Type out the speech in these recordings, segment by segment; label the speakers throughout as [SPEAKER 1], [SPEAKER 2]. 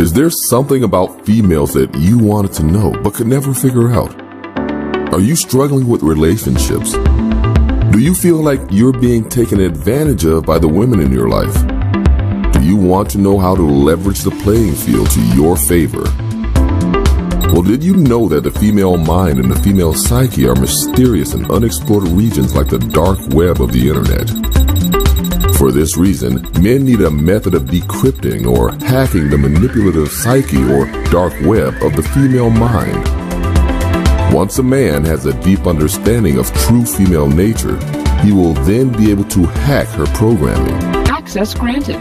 [SPEAKER 1] Is there something about females that you wanted to know but could never figure out? Are you struggling with relationships? Do you feel like you're being taken advantage of by the women in your life? Do you want to know how to leverage the playing field to your favor? Well, did you know that the female mind and the female psyche are mysterious and unexplored regions like the dark web of the internet? For this reason, men need a method of decrypting or hacking the manipulative psyche or dark web of the female mind. Once a man has a deep understanding of true female nature, he will then be able to hack her programming.
[SPEAKER 2] Access granted.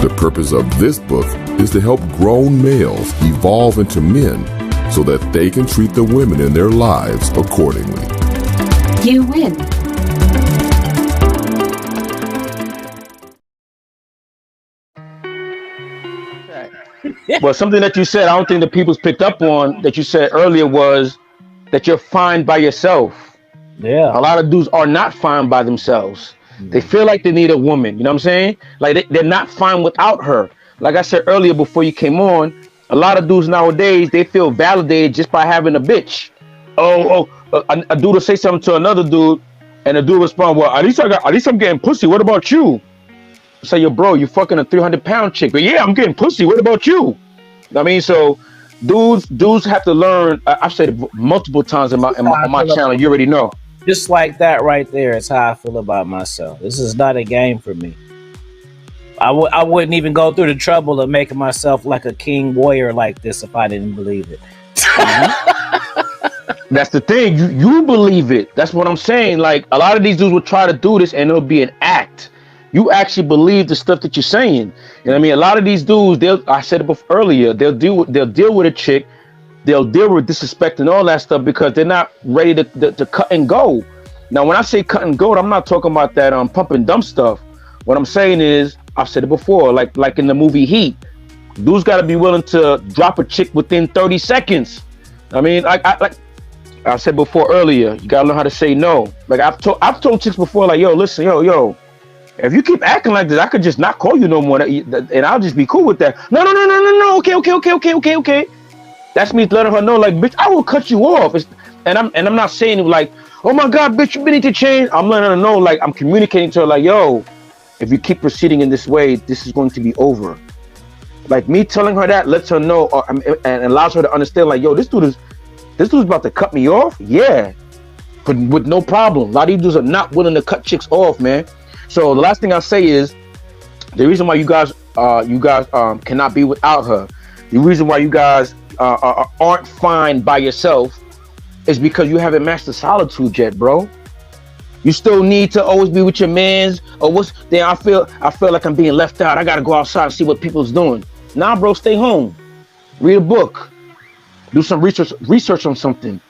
[SPEAKER 1] The purpose of this book is to help grown males evolve into men so that they can treat the women in their lives accordingly.
[SPEAKER 2] You win.
[SPEAKER 3] Well, something that you said, I don't think the people's picked up on that you said earlier was that you're fine by yourself.
[SPEAKER 4] Yeah.
[SPEAKER 3] A lot of dudes are not fine by themselves. They feel like they need a woman. You know what I'm saying? Like they're not fine without her. Like I said earlier before you came on, a lot of dudes nowadays, they feel validated just by having a bitch. A dude will say something to another dude, and the dude respond, "Well, at least I'm getting pussy. What about you?" Say, "Yo, bro, you fucking a 300-pound chick." But yeah, I'm getting pussy. What about you? I mean, so dudes have to learn. I've said it multiple times on my channel. You already know.
[SPEAKER 4] Just like that right there is how I feel about myself. This is not a game for me. I wouldn't even go through the trouble of making myself like a king warrior like this if I didn't believe it.
[SPEAKER 3] That's the thing. You believe it. That's what I'm saying. Like a lot of these dudes will try to do this and it'll be an act. You actually believe the stuff that you're saying. You know what I mean? A lot of these dudes, I said it before earlier, they'll deal with a chick. They'll deal with disrespect and all that stuff because they're not ready to cut and go. Now, when I say cut and go, I'm not talking about that pump and dump stuff. What I'm saying is, I've said it before, like in the movie Heat, dudes got to be willing to drop a chick within 30 seconds. I mean, like I said before earlier, you got to learn how to say no. Like I've told chicks before, like, yo, listen, yo, if you keep acting like this, I could just not call you no more, and I'll just be cool with that. No. Okay. That's me letting her know, like, bitch, I will cut you off. And I'm not saying like, oh my God, bitch, you need to change. I'm letting her know, like, I'm communicating to her, like, yo, if you keep proceeding in this way, this is going to be over. Like me telling her that lets her know, and allows her to understand, like, yo, this dude's about to cut me off. Yeah, but with no problem. A lot of these dudes are not willing to cut chicks off, man. So the last thing I say is the reason why you guys cannot be without her. The reason why you guys aren't fine by yourself is because you haven't mastered solitude yet, bro. You still need to always be with your mans. Or what's then? I feel like I'm being left out. I gotta go outside and see what people's doing. Nah, bro, stay home. Read a book. Do some research on something.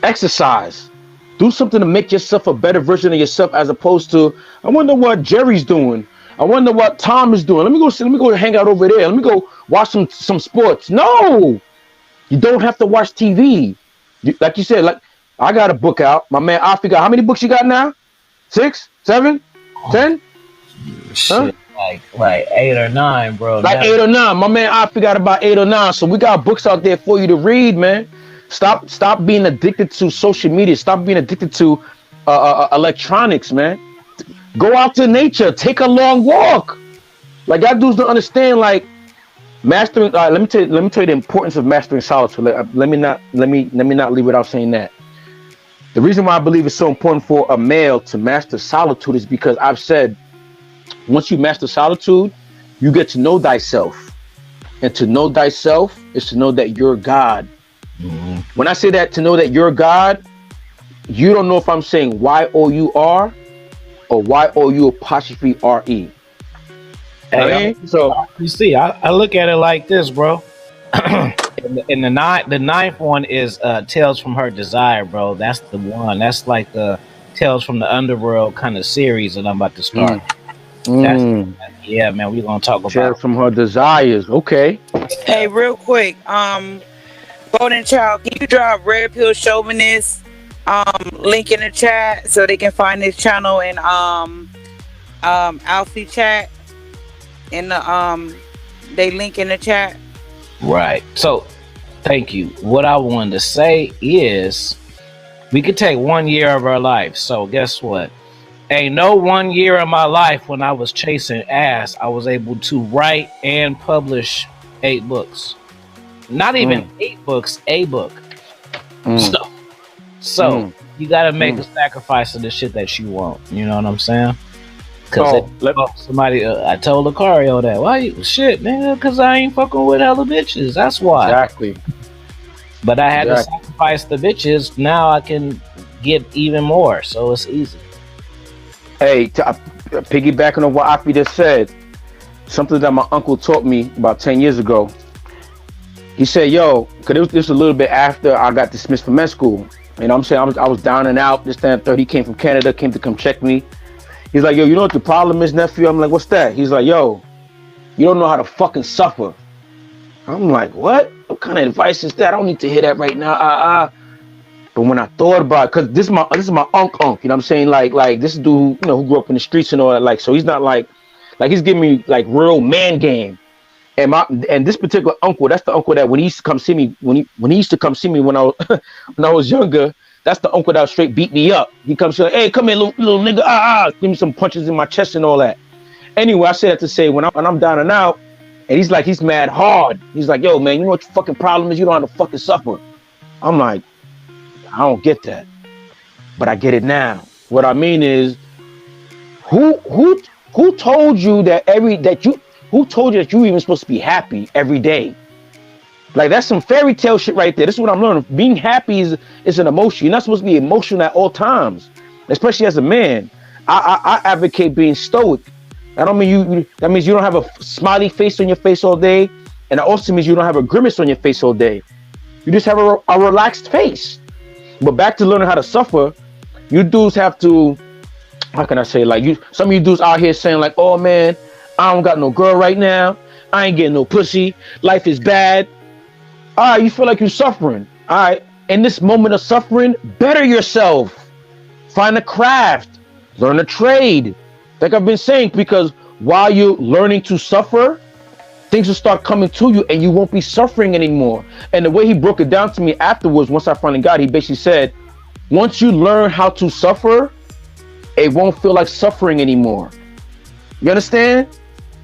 [SPEAKER 3] Exercise. Do something to make yourself a better version of yourself, as opposed to, I wonder what Jerry's doing. I wonder what Tom is doing. Let me go hang out over there. Let me go watch some sports. No, you don't have to watch TV. Like you said, like I got a book out. My man, I forgot how many books you got now? 6, 7, 10?
[SPEAKER 4] Shit, like 8 or 9, bro.
[SPEAKER 3] Like 8 or 9. My man, I forgot about 8 or 9. So we got books out there for you to read, man. Stop being addicted to social media. Stop being addicted to electronics, man. Go out to nature. Take a long walk. Like y'all dudes don't understand. Like mastering. Let me tell you the importance of mastering solitude. Let me not leave without saying that. The reason why I believe it's so important for a male to master solitude is because I've said, once you master solitude, you get to know thyself, and to know thyself is to know that you're God. Mm-hmm. When I say that, to know that you're God, you don't know if I'm saying Y-O-U-R or Y-O-U-R-E.
[SPEAKER 4] Hey, so you see, I look at it like this, bro. And the ninth one is Tales from Her Desire, bro. That's the one. That's like the Tales from the Underworld kind of series that I'm about to start. Yeah, man, we're gonna talk about
[SPEAKER 3] Tales from Her Desires. Okay.
[SPEAKER 5] Hey, real quick, Golden Child, can you drop Red Pill Chauvinist link in the chat so they can find this channel in Alfie chat in the They link in the chat.
[SPEAKER 4] Right. So, thank you. What I wanted to say is, we could take 1 year of our life. So, guess what? Ain't no 1 year of my life when I was chasing ass, I was able to write and publish 8 books. Not even 8 books, a book. So you gotta make a sacrifice of the shit that you want. You know what I'm saying? Because somebody, I told Lucario that. Why you shit, nigga? Because I ain't fucking with hella bitches. That's why.
[SPEAKER 3] Exactly.
[SPEAKER 4] But I had to sacrifice the bitches. Now I can get even more. So it's easy.
[SPEAKER 3] Hey, piggybacking on what Afi just said, something that my uncle taught me about 10 years ago. He said, yo, because this was a little bit after I got dismissed from med school. You know what I'm saying? I was down and out, this, that, and third. He came from Canada, came to come check me. He's like, yo, you know what the problem is, nephew? I'm like, what's that? He's like, yo, you don't know how to fucking suffer. I'm like, what? What kind of advice is that? I don't need to hear that right now. But when I thought about it, because this is my unk, you know what I'm saying? Like this dude, you know, who grew up in the streets and all that. Like, so he's not like he's giving me like real man game. And this particular uncle, that's the uncle that when he used to come see me, when he used to come see me when I was younger, that's the uncle that would straight beat me up. He comes like, hey, come here, little nigga, give me some punches in my chest and all that. Anyway, I say that to say when I'm down and out, and he's mad hard. He's like, yo, man, you know what your fucking problem is? You don't have to fucking suffer. I'm like, I don't get that, but I get it now. What I mean is, who told you who told you that you even supposed to be happy every day? Like, that's some fairy tale shit right there. This is what I'm learning. Being happy is an emotion. You're not supposed to be emotional at all times, especially as a man. I advocate being stoic. I don't mean that means you don't have a smiley face on your face all day, and it also means you don't have a grimace on your face all day. You just have a relaxed face. But back to learning how to suffer, you dudes have to, how can I say, like, some of you dudes out here saying like, oh man, I don't got no girl right now. I ain't getting no pussy. Life is bad. All right, you feel like you're suffering. All right, in this moment of suffering, better yourself. Find a craft. Learn a trade. Like I've been saying, because while you're learning to suffer, things will start coming to you and you won't be suffering anymore. And the way he broke it down to me afterwards, once I finally got it, he basically said, once you learn how to suffer, it won't feel like suffering anymore. You understand?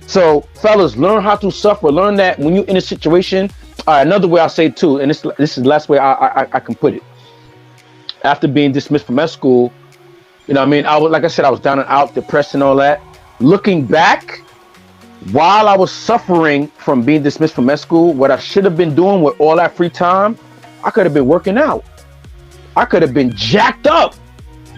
[SPEAKER 3] So fellas, learn how to suffer. Learn that when you're in a situation. Another way I'll say it too, and this is the last way I can put it. After being dismissed from med school, you know what I mean? I was down and out, depressed and all that. Looking back, while I was suffering from being dismissed from med school, what I should have been doing with all that free time, I could have been working out. I could have been jacked up.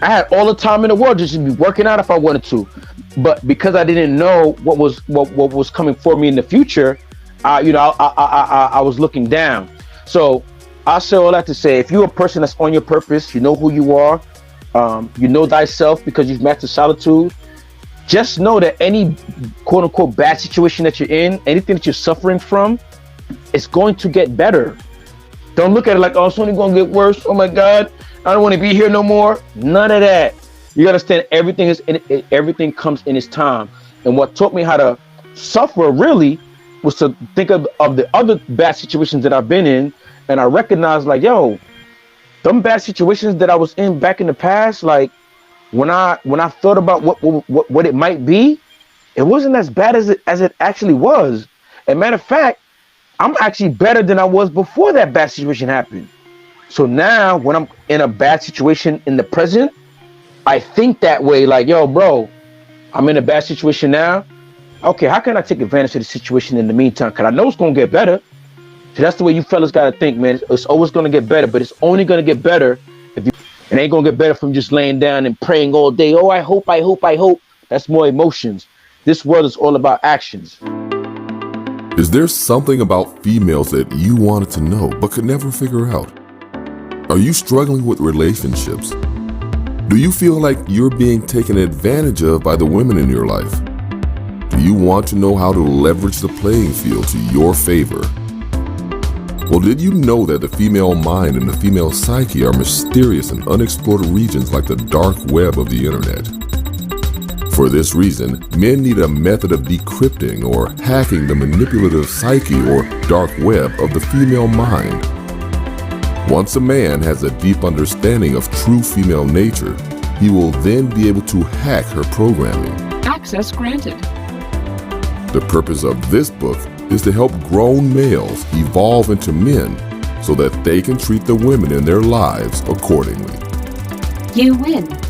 [SPEAKER 3] I had all the time in the world just to be working out if I wanted to. But because I didn't know what was coming for me in the future, I was looking down. So I say all that to say, if you're a person that's on your purpose, you know who you are, you know thyself because you've mastered solitude, just know that any quote unquote bad situation that you're in, anything that you're suffering from, it's going to get better. Don't look at it like, oh, it's only going to get worse. Oh my God, I don't want to be here no more. None of that. You gotta understand everything comes in its time. And what taught me how to suffer really was to think of the other bad situations that I've been in, and I recognized like, yo, them bad situations that I was in back in the past, like when I thought about what it might be, it wasn't as bad as it actually was. As a matter of fact, I'm actually better than I was before that bad situation happened. So now when I'm in a bad situation in the present, I think that way, like, yo, bro, I'm in a bad situation now. Okay, how can I take advantage of the situation in the meantime? Because I know it's going to get better. So that's the way you fellas got to think, man. It's always going to get better, but it's only going to get better if you, it ain't going to get better from just laying down and praying all day. Oh, I hope. That's more emotions. This world is all about actions.
[SPEAKER 1] Is there something about females that you wanted to know but could never figure out? Are you struggling with relationships? Do you feel like you're being taken advantage of by the women in your life? Do you want to know how to leverage the playing field to your favor? Well, did you know that the female mind and the female psyche are mysterious and unexplored regions like the dark web of the internet? For this reason, men need a method of decrypting or hacking the manipulative psyche or dark web of the female mind. Once a man has a deep understanding of true female nature, he will then be able to hack her programming.
[SPEAKER 2] Access granted.
[SPEAKER 1] The purpose of this book is to help grown males evolve into men so that they can treat the women in their lives accordingly.
[SPEAKER 2] You win.